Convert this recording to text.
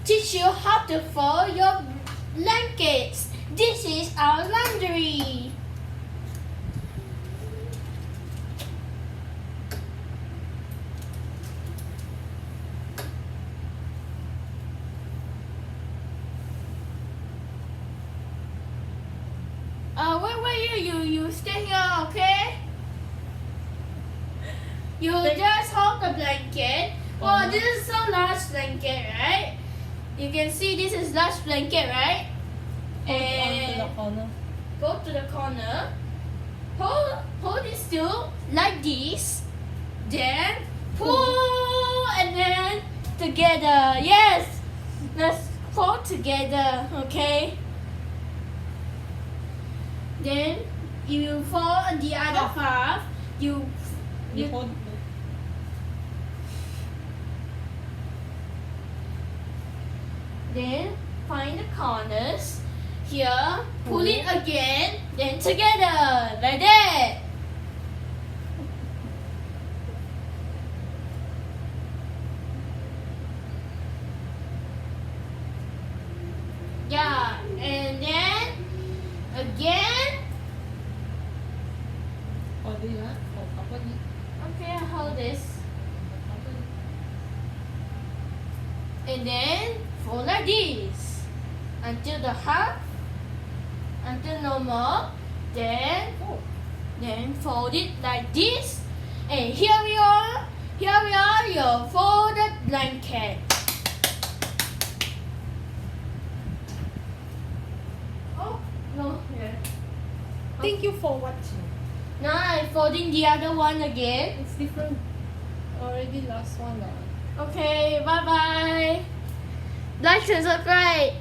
teach you how to fold your blankets. This is our laundry. Where you stay here, okay? You just hold the blanket. Oh, this is so large blanket, right? You can see this is large blanket, right? And go to the corner. Hold it still like this. Then pull and then together. Yes, let's pull together, okay? Then you fold on the other half. You hold. Then find the corners. Here, pull it again. Then together, like that. Yeah, and then again. Hold it, huh? Hold it. Okay, I hold this. And then fold like this until the half, until no more. Then fold it like this. And here we are. Here we are, your folded blanket. Oh no, here. Thank you for watching. Now I'm folding the other one again. It's different. Already last one. Okay, bye bye. Like and subscribe.